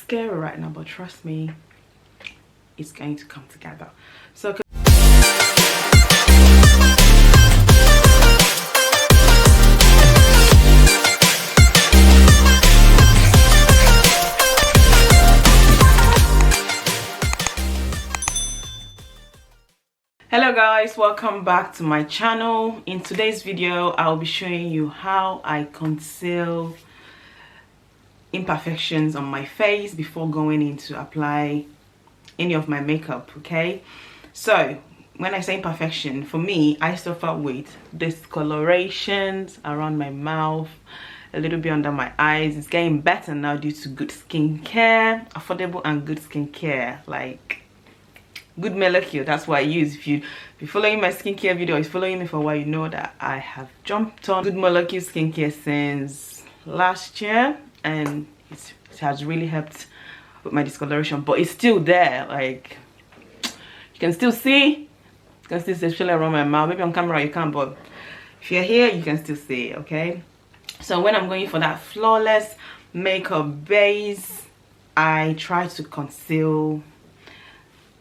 scary right now, but trust me, it's going to come together. So hello guys, welcome back to my channel. In today's video I'll be showing you how I conceal imperfections on my face before going in to apply any of my makeup. Okay, so when I say imperfection, for me, I suffer with discolorations around my mouth, a little bit under my eyes. It's getting better now due to good skincare, affordable and good skincare, like Good Molecule. That's what I use. If you're following my skincare video, or following me for a while, you know that I have jumped on Good Molecule skincare since last year, and it has really helped with my discoloration. But it's still there, like you can still see, especially around my mouth. Maybe on camera you can't, but if you're here you can still see. Okay, so when I'm going for that flawless makeup base, I try to conceal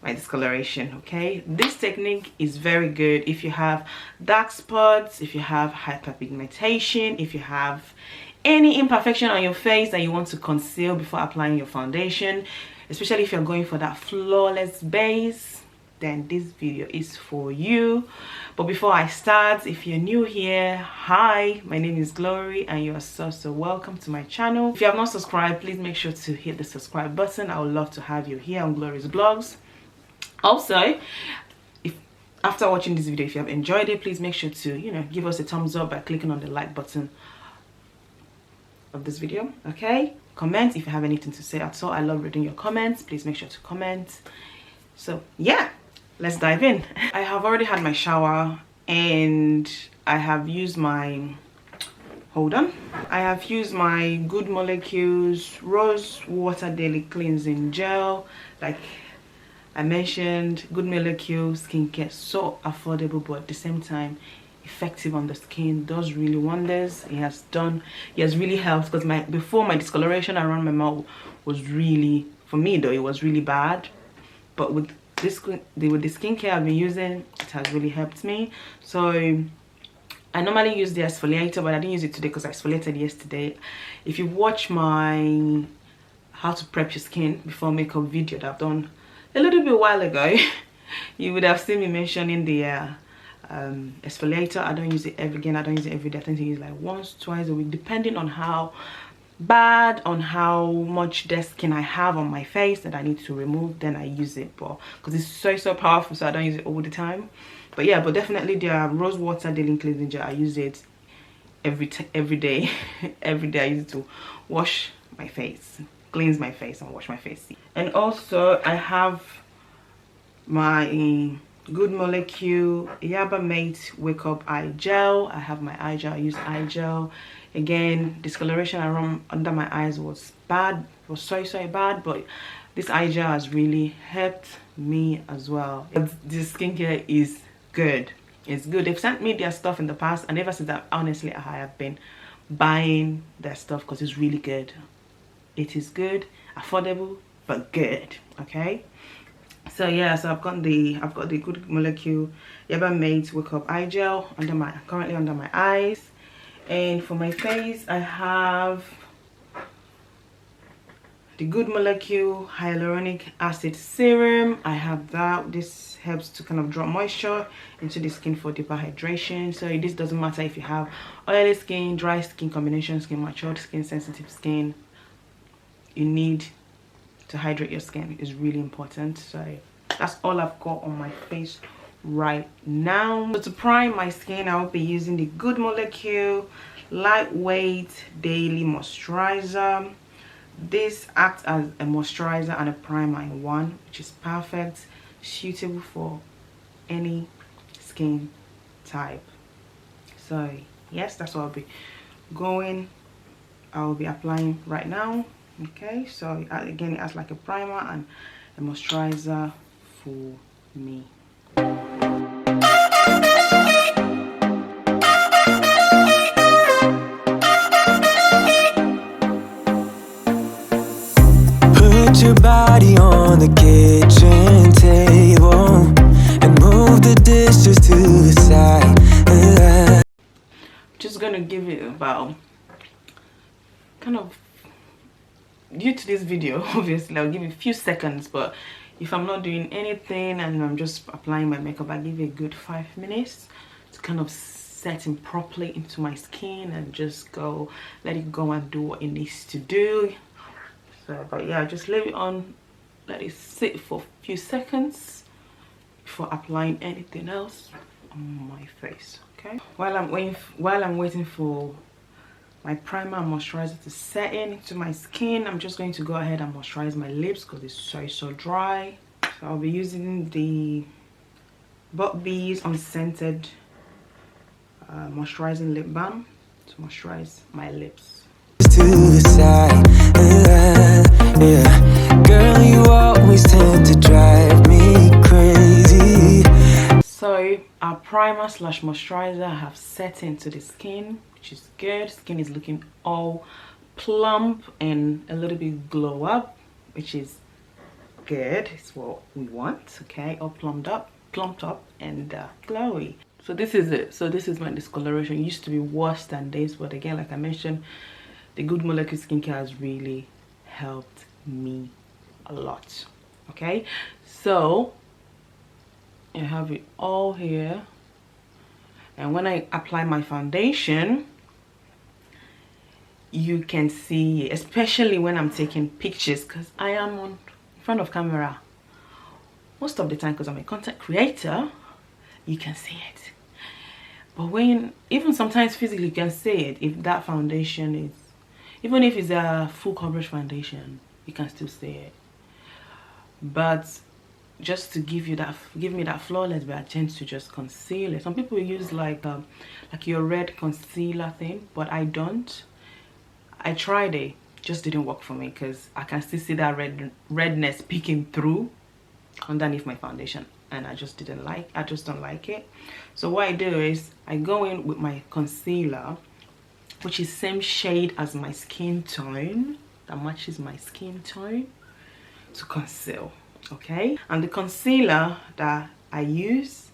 my discoloration. Okay, this technique is very good if you have dark spots, if you have hyperpigmentation, if you have any imperfection on your face that you want to conceal before applying your foundation, especially if you're going for that flawless base, then this video is for you. But before I start, if you're new here, hi, my name is Glory and you are so welcome to my channel. If you have not subscribed, please make sure to hit the subscribe button. I would love to have you here on Glory's Blogs. Also, if after watching this video, if you have enjoyed it, please make sure to give us a thumbs up by clicking on the like button of this video. Okay, comment if you have anything to say at all. I love reading your comments. Please make sure to comment. So yeah, let's dive in. I have already had my shower and I have used my I have used my Good Molecules Rose Water Daily Cleansing Gel. Like I mentioned, Good Molecule skincare, so affordable but at the same time effective on the skin, does really wonders. It has really helped, because before my discoloration around my mouth was really, for me though, it was really bad. But with the skincare I've been using, it has really helped me. So I normally use the exfoliator, but I didn't use it today because I exfoliated yesterday. If you watch my how to prep your skin before makeup video that I've done a little bit while ago, you would have seen me mentioning the exfoliator. I don't use it every day. I tend to use it like once, twice a week, depending on how bad, on how much dead skin I have on my face that I need to remove. Then I use it, but because it's so powerful, so I don't use it all the time. But yeah, but definitely the Rose Water Daily Cleansing Gel, I use it every day. Every day I use it to wash my face, cleanse my face and wash my face. And also I have my Good Molecule Yerba Mate Wake Up Eye Gel. I have my eye gel. I use eye gel. Again, discoloration around under my eyes was bad, was so bad, but this eye gel has really helped me as well. This skincare is good. It's good. They've sent me their stuff in the past, and ever since that, honestly, I have been buying their stuff because it's really good. It is good, affordable, but good. Okay, so yeah, so I've got the Good Molecule Yerba Mate Wake Up Eye Gel currently under my eyes. And for my face, I have the Good Molecule Hyaluronic Acid Serum. I have that. This helps to kind of drop moisture into the skin for deeper hydration. So this doesn't matter if you have oily skin, dry skin, combination skin, matured skin, sensitive skin. You need to hydrate your skin. It's really important. So that's all I've got on my face right now. So to prime my skin, I will be using the Good Molecule Lightweight Daily Moisturizer. This acts as a moisturizer and a primer in one, which is perfect, suitable for any skin type. So yes, that's what I will be applying right now. Okay, so again, it acts like a primer and a moisturizer for me. Put Put your body on the kitchen table and move the dishes to the side. Just gonna give it about, kind of, due to this video, obviously I'll give it a few seconds, but if I'm not doing anything and I'm just applying my makeup, I give it a good 5 minutes to kind of setting properly into my skin and just go, let it go and do what it needs to do. So, but yeah, just leave it on, let it sit for a few seconds before applying anything else on my face. Okay, while I'm waiting for my primer and moisturizer to set into my skin, I'm just going to go ahead and moisturize my lips because it's so dry. So I'll be using the BACKSTAGE unscented moisturizing lip balm to moisturize my lips. To the side, yeah. Girl, you always tend to drive me crazy. So our primer slash moisturizer have set into the skin, which is good. Skin is looking all plump and a little bit glow up, which is good. It's what we want. Okay, all plumped up and glowy. So this is it. So this is my discoloration. It used to be worse than this, but again, like I mentioned, the Good Molecule skincare has really helped me a lot. Okay, so I have it all here, and when I apply my foundation, you can see, especially when I'm taking pictures, because I am in front of camera most of the time because I'm a content creator, you can see it. But when, even sometimes physically, you can see it. If that foundation is, even if it's a full coverage foundation, you can still see it. But just to give me that flawless, but I tend to just conceal it. Some people use like your red concealer thing, but I don't. I tried it, just didn't work for me because I can still see that redness peeking through underneath my foundation, and I just don't like it. So what I do is I go in with my concealer, which is same shade as my skin tone, that matches my skin tone, to conceal. Okay, and the concealer that I use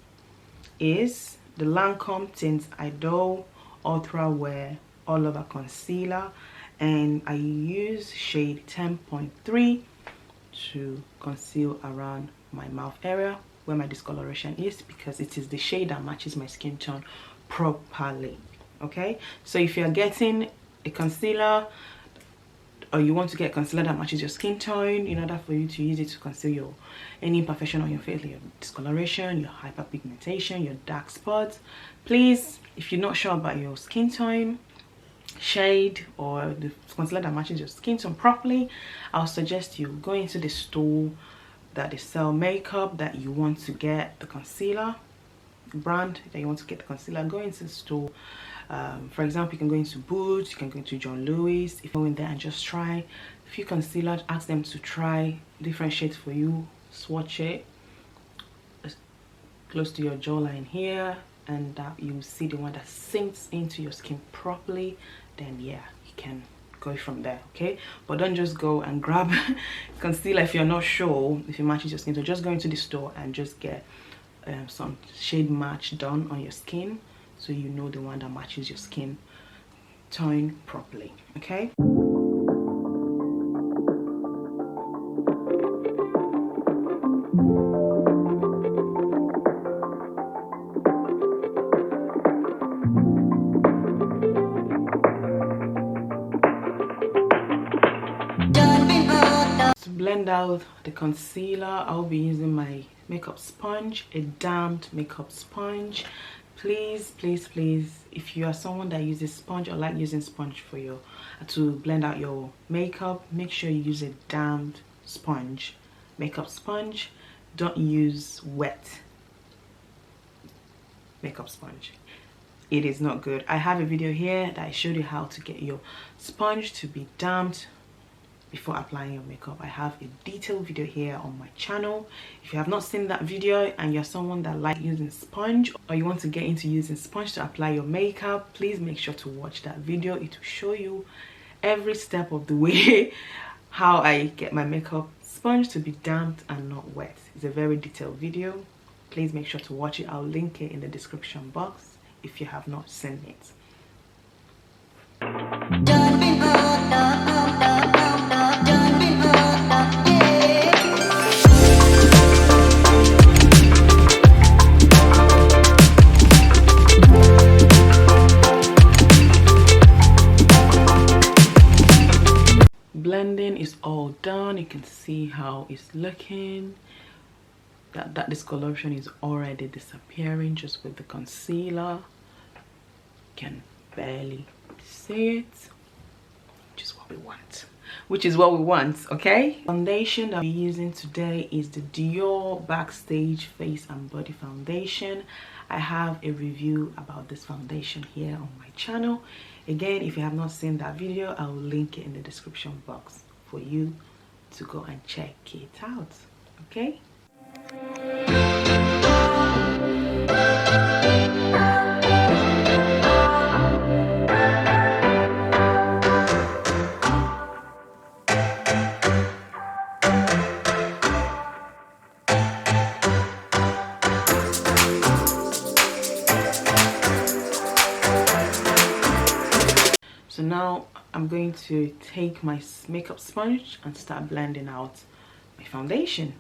is the Lancome Tint Idol Ultra Wear All Over Concealer, and I use shade 10.3 to conceal around my mouth area where my discoloration is, because it is the shade that matches my skin tone properly. Okay, so if you're getting a concealer, or you want to get concealer that matches your skin tone, in order for you to use it to conceal any imperfection on your face, your discoloration, your hyperpigmentation, your dark spots, please, if you're not sure about your skin tone shade or the concealer that matches your skin tone properly, I'll suggest you go into the store that they sell makeup that you want to get the concealer, brand that you want to get the concealer. Go into the store. For example, you can go into Boots, you can go into John Lewis. If you go in there and just try a few concealers, ask them to try different shades for you, swatch it close to your jawline here, and you see the one that sinks into your skin properly, then yeah, you can go from there. Okay, but don't just go and grab concealer if you're not sure if it matches your skin. So just go into the store and just get some shade match done on your skin, so you know the one that matches your skin tone properly. Okay, to blend out the concealer, I'll be using my makeup sponge, a damped makeup sponge. Please, if you are someone that uses sponge or like using sponge for your to blend out your makeup, make sure you use a damped sponge, makeup sponge. Don't use wet makeup sponge, it is not good. I have a video here that I showed you how to get your sponge to be damped before applying your makeup. I have a detailed video here on my channel. If you have not seen that video and you're someone that likes using sponge, or you want to get into using sponge to apply your makeup, please make sure to watch that video. It will show you every step of the way how I get my makeup sponge to be damp and not wet. It's a very detailed video. Please make sure to watch it. I'll link it in the description box if you have not seen it. Blending is all done. You can see how it's looking. That discoloration is already disappearing just with the concealer. You can barely see it, which is what we want. Okay, foundation that I'm using today is the DIOR Backstage Face and Body Foundation. I have a review about this foundation here on my channel. Again, if you have not seen that video, I will link it in the description box for you to go and check it out. Okay. So now I'm going to take my makeup sponge and start blending out my foundation.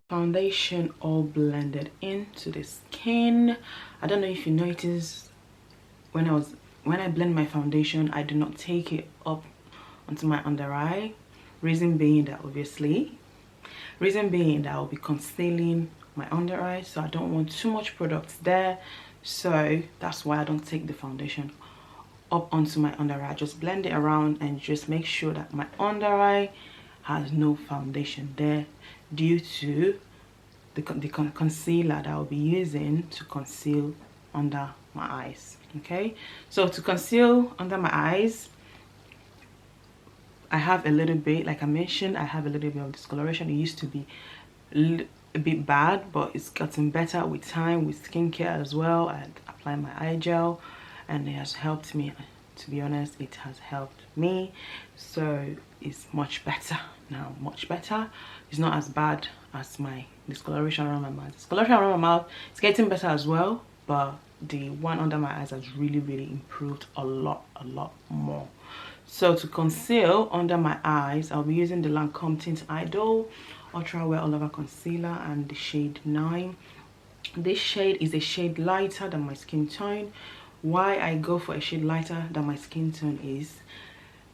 Foundation all blended into the skin. I don't know if you noticed when I blend my foundation, I do not take it up onto my under eye. Reason being that I'll be concealing my under eye, so I don't want too much products there. So that's why I don't take the foundation up onto my under eye. Just blend it around and just make sure that my under eye has no foundation there, due to the concealer that I'll be using to conceal under my eyes. Okay, so to conceal under my eyes, I have a little bit, like I mentioned, I have a little bit of discoloration. It used to be a bit bad, but it's gotten better with time, with skincare as well. I apply my eye gel and it has helped me. To be honest, it has helped me, so it's much better now, much better. It's not as bad as my discoloration around my mouth. Discoloration around my mouth is getting better as well, but the one under my eyes has really improved a lot more. So to conceal under my eyes, I'll be using the Lancome Tint Idol Ultra Wear All Over Concealer and the shade 9. This shade is a shade lighter than my skin tone. Why I go for a shade lighter than my skin tone is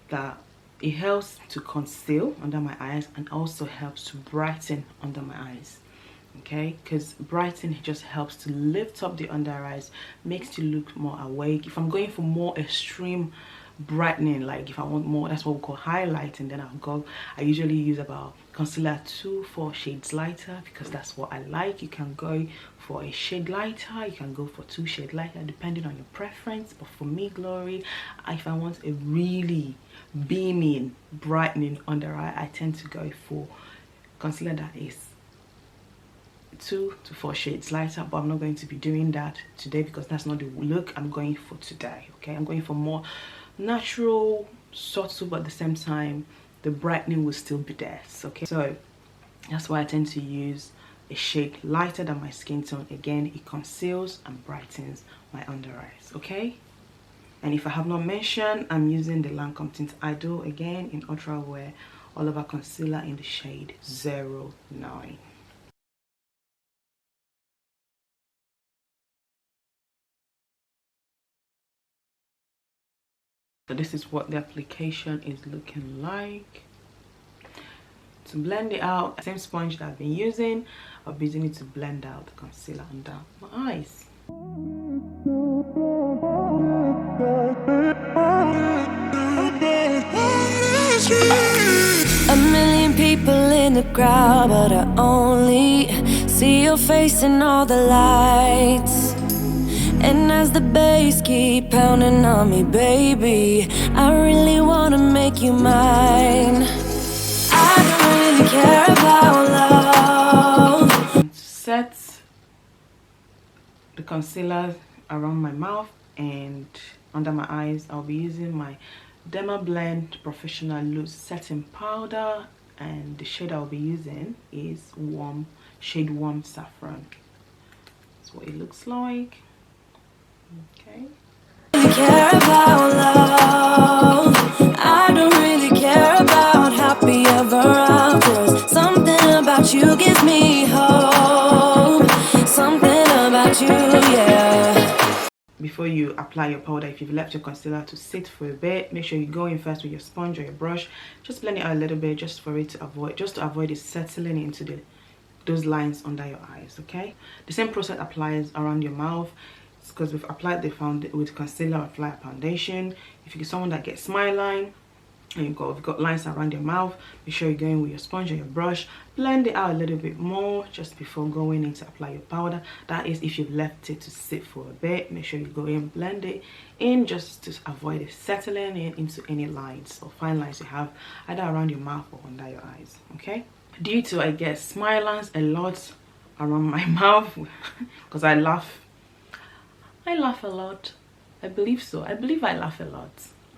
that it helps to conceal under my eyes and also helps to brighten under my eyes. Okay, because brightening just helps to lift up the under eyes, makes you look more awake. If I'm going for more extreme brightening, like if I want more, that's what we call highlighting, then I usually use about concealer 2-4 shades lighter, because that's what I like. You can go for a shade lighter, you can go for 2 shades lighter, depending on your preference. But for me, Glory, if I want a really beaming brightening under eye, I tend to go for concealer that is 2 to 4 shades lighter. But I'm not going to be doing that today because that's not the look I'm going for today. Okay, I'm going for more natural, subtle, but at the same time the brightening will still be there. Okay, so that's why I tend to use a shade lighter than my skin tone. Again, it conceals and brightens my under eyes. Okay, and if I have not mentioned, I'm using the Lancome Tint Idol again in Ultra Wear All Over Concealer in the shade 09. So this is what the application is looking like. To blend it out, same sponge that I've been using, I'll be using it to blend out the concealer under my eyes. A million people in the crowd, but I only see your face in all the lights. And as the bass keep pounding on me, baby, I really wanna make you mine. I don't really care about love. Set the concealer around my mouth and under my eyes. I'll be using my Derma Blend Professional Loose Setting Powder, and the shade I'll be using is shade Warm Saffron. That's what it looks like. Okay. Care about love. I don't really care about happy ever afters. Something about you gives me hope. Something about you, yeah. Before you apply your powder, if you've left your concealer to sit for a bit, make sure you go in first with your sponge or your brush. Just blend it out a little bit, just for it to avoid it settling into those lines under your eyes. Okay, the same process applies around your mouth, because we've applied with concealer, apply a foundation. If you're someone that gets smile line and you've got lines around your mouth, make sure you go in with your sponge or your brush, blend it out a little bit more just before going in to apply your powder. That is if you've left it to sit for a bit. Make sure you go in, blend it in just to avoid it settling into any lines or fine lines you have either around your mouth or under your eyes. Okay, due to I get smile lines a lot around my mouth because I laugh a lot. I believe so. I believe I laugh a lot.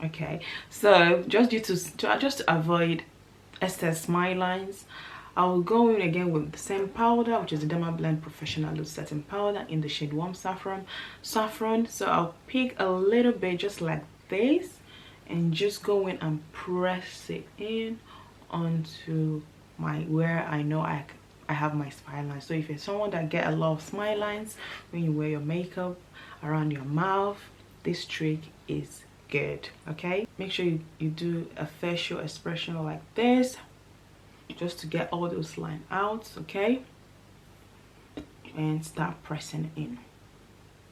Okay, so just to avoid excess smile lines, I will go in again with the same powder, which is the Derma Blend Professional Loose Setting Powder in the shade Warm Saffron. So I'll pick a little bit just like this and just go in and press it in onto where I know I have my smile lines. So if you're someone that get a lot of smile lines when you wear your makeup around your mouth, this trick is good. Okay, make sure you do a facial expression like this just to get all those lines out. Okay, and start pressing in.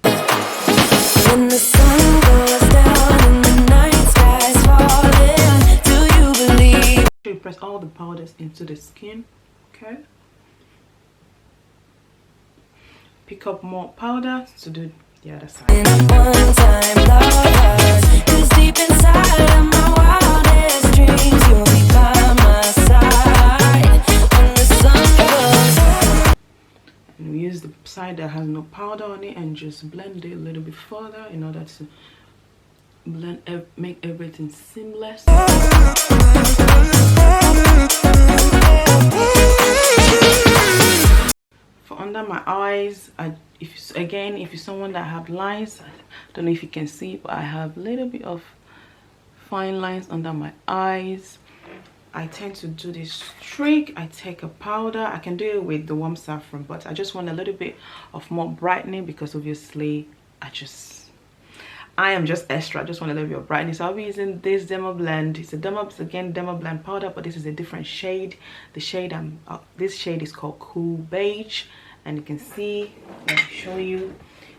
When the sun goes down and the night sky's falling, do you believe? Make sure you press all the powders into the skin. Okay, pick up more powder to do the other side. One-time lovers, 'cause deep inside of my wildest dreams, you'll be by my side when the sun goes down. And we use the side that has no powder on it and just blend it a little bit further in order to make everything seamless. For under my eyes, if you're someone that have lines, I don't know if you can see, but I have a little bit of fine lines under my eyes. I tend to do this trick. I take a powder. I can do it with the Warm Saffron, but I just want a little bit of more brightening because obviously I am just extra. I just want a little bit of brightness. So I'll be using this Derma Blend. It's Derma Blend powder, but this is a different shade. The shade this shade is called Cool Beige, and you can see, let me show you.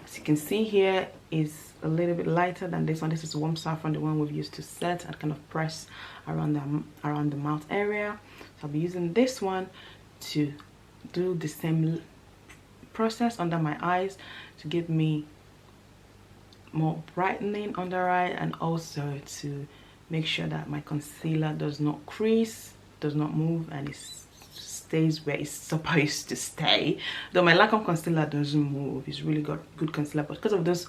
As you can see here, is a little bit lighter than this one. This is Warm Saffron, the one we've used to set and kind of press around the mouth area. So I'll be using this one to do the same process under my eyes to give me more brightening under eye, and also to make sure that my concealer does not crease, does not move, and it stays where it's supposed to stay. Though my Lancome concealer doesn't move, it's really got good concealer, but because of those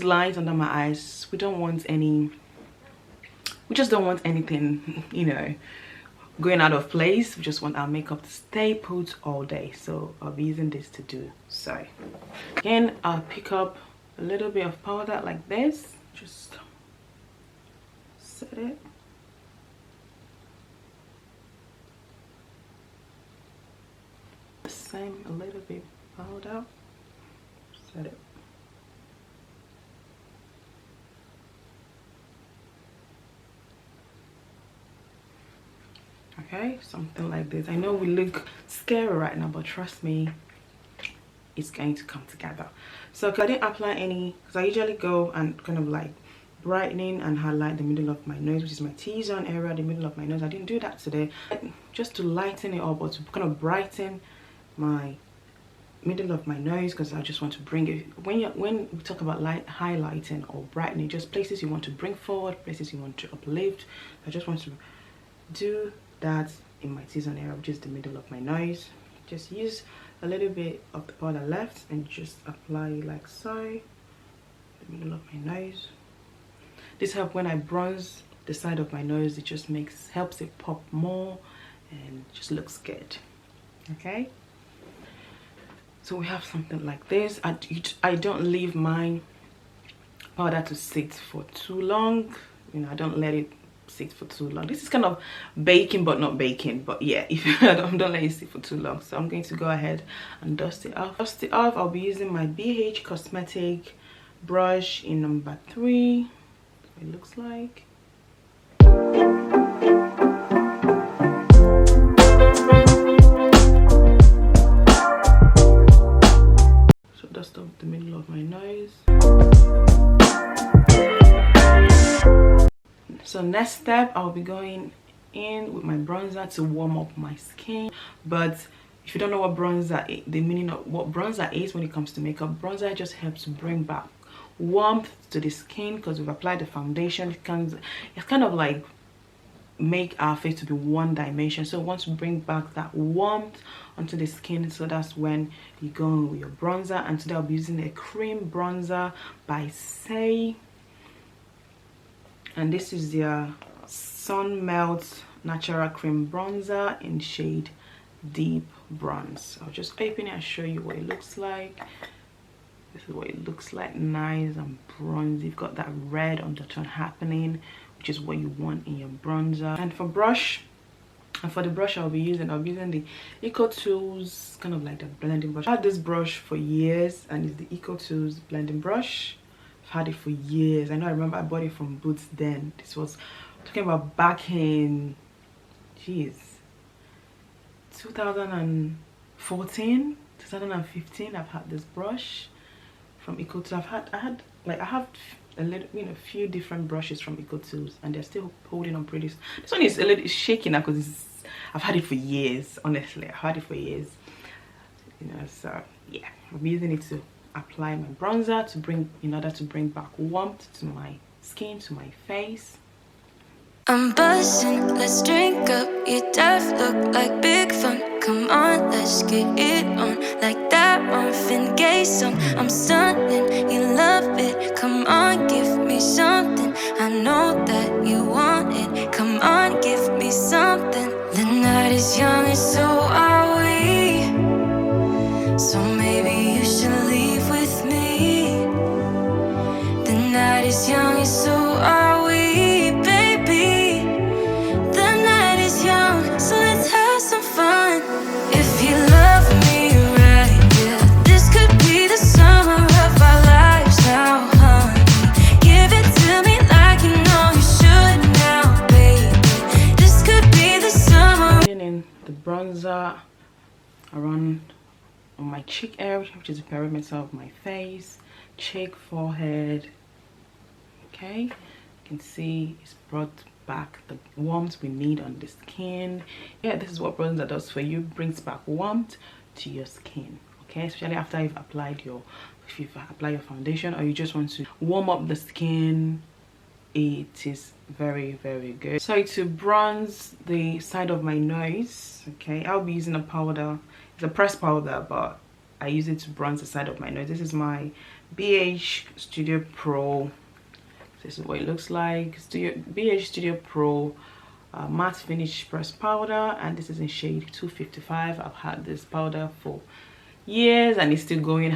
lines under my eyes, we just don't want anything, you know, going out of place. We just want our makeup to stay put all day. So I'll be using this to do so. Again, I'll pick up a little bit of powder like this, just set it. The same, a little bit powder, set it. Okay, something like this. I know we look scary right now, but trust me, it's going to come together. So I didn't apply any, because I usually go and kind of like brightening and highlight the middle of my nose, which is my T-zone area, the middle of my nose. I didn't do that today, just to lighten it up or to kind of brighten my middle of my nose, because I just want to bring it, when we talk about highlighting or brightening, just places you want to bring forward, places you want to uplift. I just want to do that in my T-zone area, which is the middle of my nose. Just use a little bit of the powder left and just apply like so, the middle of my nose. This helps when I bronze the side of my nose. It just helps it pop more and just looks good. Okay, so we have something like this. I don't leave my powder to sit for too long. You know, I don't let it sit for too long. This is kind of baking but not baking, but yeah, if you don't let it sit for too long. So I'm going to go ahead and dust it off. I'll be using my BH Cosmetic brush in number 3. It looks like. So dust off the middle of my nose. So next step, I'll be going in with my bronzer to warm up my skin. But if you don't know what bronzer is, the meaning of what bronzer is when it comes to makeup, bronzer just helps to bring back warmth to the skin, because we've applied the foundation. It's kind of like make our face to be one dimension. So once you bring back that warmth onto the skin, so that's when you go in with your bronzer. And today I'll be using a cream bronzer by Say, and this is their Sun Melt Natural Cream Bronzer in shade Deep Bronze. I'll just open it and show you what it looks like. This is what it looks like, nice and bronzy. You've got that red undertone happening, which is what you want in your bronzer. And for the brush I'll be using the Eco Tools, kind of like the blending brush. I've had this brush for years, and it's the Eco Tools blending brush. I've had it for years. I remember I bought it from Boots then. This was talking about back in 2014, 2015. I've had this brush from Eco Tools. I have a little, you know, few different brushes from Eco Tools, and they're still holding on pretty. This one is a little shaky now because I've had it for years. Honestly, I've had it for years. You know, so yeah, I'm using it to apply my bronzer in order to bring back warmth to my skin, to my face. I'm buzzing, let's drink up. Your death look like big fun. Come on, let's get it on. Like that Marvin Gaye song. I'm stunning, you love it. Come on, give me something. I know that you want it. Come on, give me something. The night is young and so are we. So maybe you should leave with me. The night is young and so are we. So let's have some fun. If you love me right, yeah, this could be the summer of our lives now, honey. Give it to me like you know you should now, baby. This could be the summer. In the bronzer around on my cheek area, which is the perimeter of my face, cheek, forehead. Okay, you can see it's brought back the warmth we need on the skin. Yeah, this is what bronzer does for you. Brings back warmth to your skin. Okay, especially after you've applied your foundation, or you just want to warm up the skin. It is very, very good. So to bronze the side of my nose, okay, I'll be using a powder. It's a pressed powder, but I use it to bronze the side of my nose. This is my BH Studio Pro. This is what it looks like. BH Studio Pro matte finish pressed powder, and this is in shade 255. I've had this powder for years and it's still going.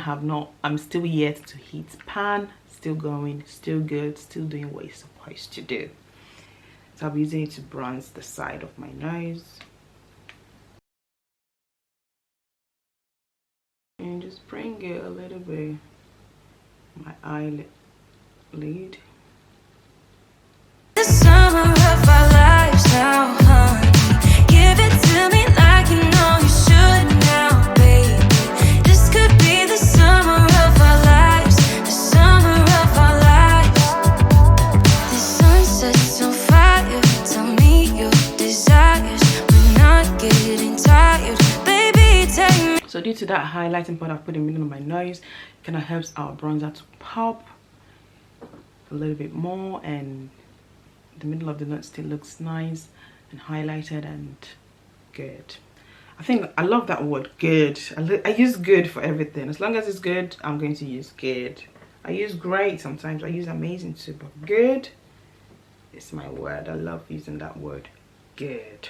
I'm still yet to hit pan. Still going, still good, still doing what it's supposed to do. So I'll be using it to bronze the side of my nose. And just bring it a little bit my eyelid. The summer of our lives now, honey. Give it to me like you know you should now, baby. This could be the due to that highlighting powder I put in the middle of my nose, it kind of helps our bronzer to pop a little bit more, and the middle of the nose still looks nice and highlighted and good. I think I love that word, good. I use good for everything. As long as it's good, I'm going to use good. I use great sometimes, I use amazing too, but good is my word. I love using that word, good.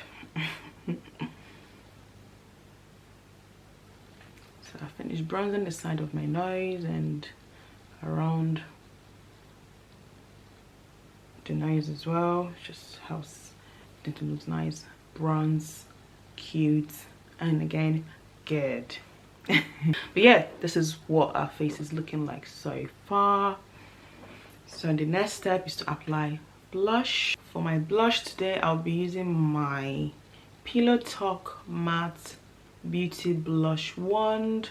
So I finished bronzing the side of my nose and around the nose as well. Just helps it to look nice, bronze, cute, and again good. But yeah, this is what our face is looking like so far. So the next step is to apply blush. For my blush today, I'll be using my Pillow Talk Matte Beauty Blush Wand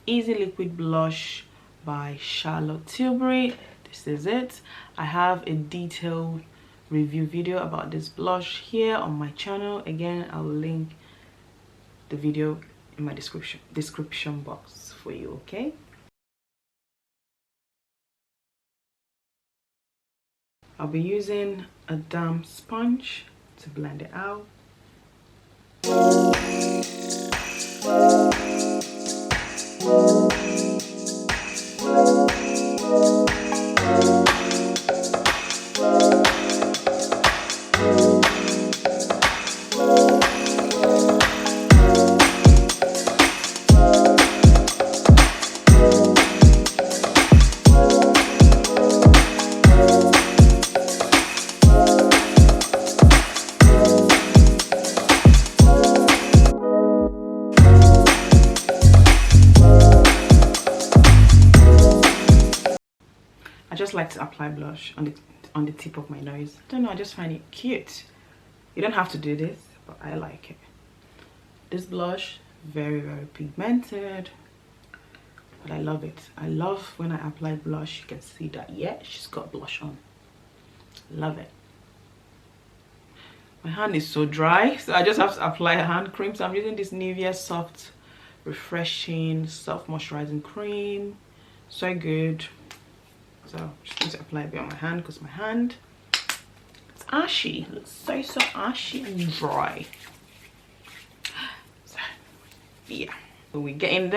Easy Liquid Blush by Charlotte Tilbury. This is it. I have a detailed review video about this blush here on my channel. Again, I'll link the video in my description box for you, okay? I'll be using a damp sponge to blend it out. Like to apply blush on the tip of my nose. I don't know, I just find it cute. You don't have to do this, but I like it. This blush, very pigmented, but I love it. I love when I apply blush, you can see that, yeah, she's got blush on. Love it. My hand is so dry, so I just have to apply a hand cream. So I'm using this Nivea soft refreshing soft moisturizing cream. So good. So I'm just going to apply a bit on my hand because my hand is ashy. It looks so ashy and dry. So yeah. So we get in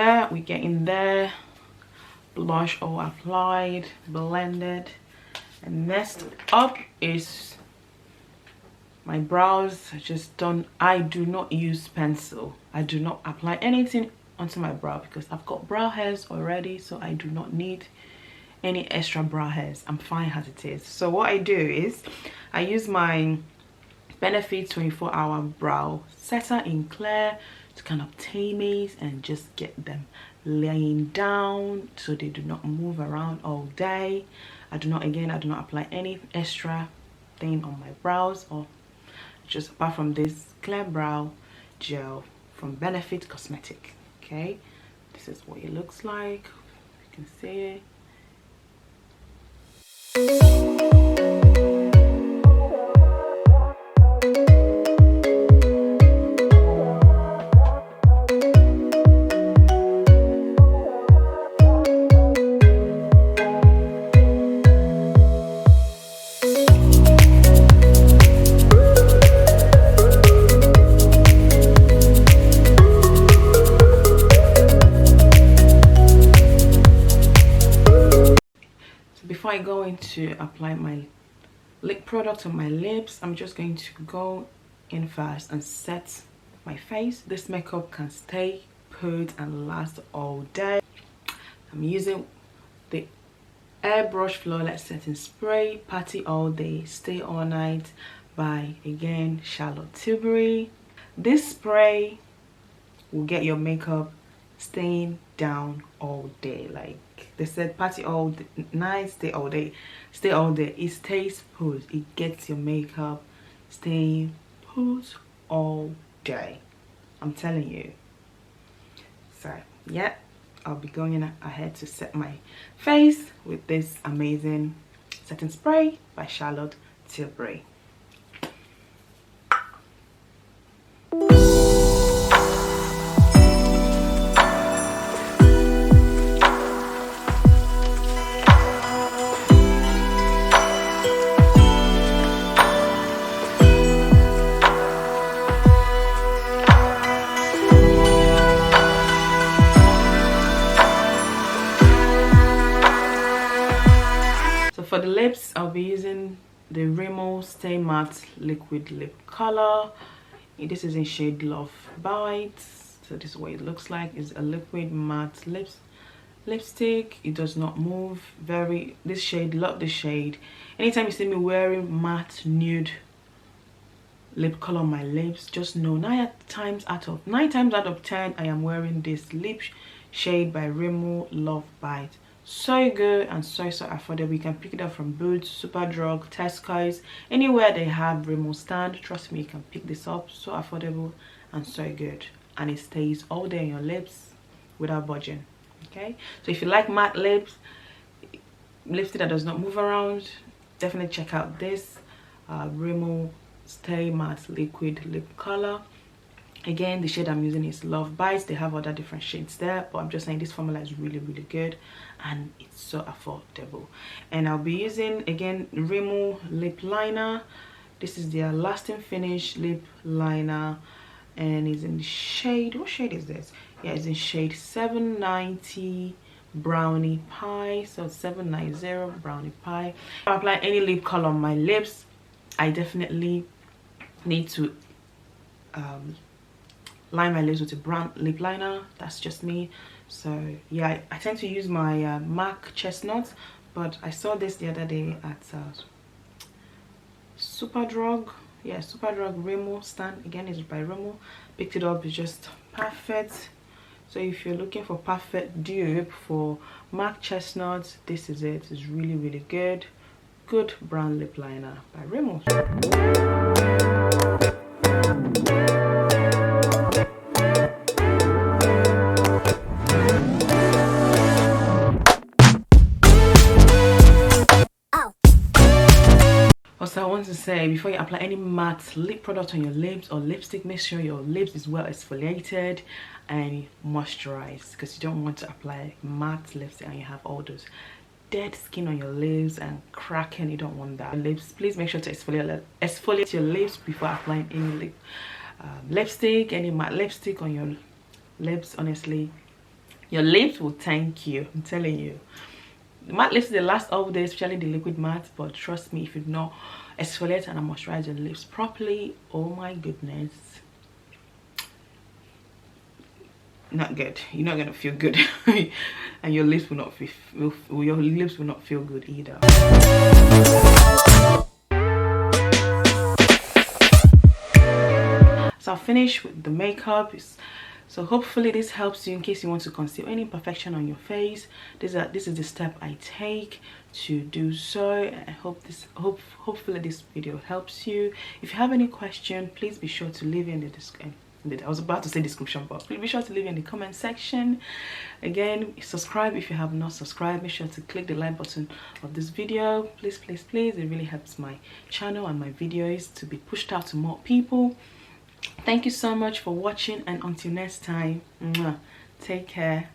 there. Blush all applied, blended. And next up is my brows. I do not use pencil. I do not apply anything onto my brow because I've got brow hairs already, so I do not need any extra brow hairs. I'm fine as it is. So what I do is I use my Benefit 24-hour brow setter in clear to kind of tame it and just get them laying down so they do not move around all day. I do not apply any extra thing on my brows, or just apart from this clear brow gel from Benefit Cosmetic. Okay, this is what it looks like. You can see it. Before I go into apply my lip product on my lips, I'm just going to go in first and set my face. This makeup can stay put and last all day. I'm using the Airbrush Flawless Setting Spray Party All Day Stay All Night by, again, Charlotte Tilbury. This spray will get your makeup staying down all day. Like they said, party all night, stay all day. It stays put. It gets your makeup staying put all day. I'm telling you. So yeah, I'll be going ahead to set my face with this amazing setting spray by Charlotte Tilbury. for the lips, I'll be using the Rimmel Stay Matte Liquid Lip Color. This is in shade Love Bites. So this is what it looks like. It's a liquid matte lipstick. It does not move. This shade, love this shade. Anytime you see me wearing matte nude lip color on my lips, just know 9 times out of 10 I am wearing this lip shade by Rimmel Love Bite. So good and so affordable. You can pick it up from Boots, Superdrug, Tesco's, anywhere they have Rimmel stand. Trust me, you can pick this up. So affordable and so good, and it stays all day on your lips without budging. Okay, so if you like matte lipstick that does not move around, definitely check out this Rimmel Stay Matte Liquid Lip Color. Again, the shade I'm using is Love Bites. They have other different shades there, but I'm just saying this formula is really good and it's so affordable. And I'll be using again Rimmel lip liner. This is their lasting finish lip liner, and it's in the shade, what shade is this? Yeah, it's in shade 790 Brownie Pie. So 790 Brownie Pie. If I apply any lip color on my lips, I definitely need to line my lips with a brown lip liner. That's just me. So yeah, I tend to use my MAC Chestnut, but I saw this the other day at Superdrug. Yeah, Superdrug Rimmel stand. Again, it's by Rimmel. Picked it up. It's just perfect. So if you're looking for perfect dupe for MAC Chestnut, this is it. It's really good. Good brown lip liner by Rimmel. Also, I want to say, before you apply any matte lip product on your lips or lipstick, make sure your lips is well exfoliated and moisturized, because you don't want to apply matte lipstick and you have all those dead skin on your lips and cracking. You don't want that. Lips, please make sure to exfoliate your lips before applying any lipstick, any matte lipstick on your lips. Honestly, your lips will thank you, I'm telling you. The matte lipstick, they last all day, especially the liquid matte, but trust me, if you don't exfoliate and moisturize your lips properly, oh my goodness, not good. You're not gonna feel good and your lips will not feel good either. So I'll finish with the makeup. So hopefully this helps you in case you want to conceal any imperfection on your face. This is the step I take to do so. I hope hopefully this video helps you. If you have any question, please be sure to leave it in the description. I was about to say description, but please be sure to leave it in the comment section. Again, subscribe if you have not subscribed. Make sure to click the like button of this video. Please, it really helps my channel and my videos to be pushed out to more people. Thank you so much for watching, and until next time, take care.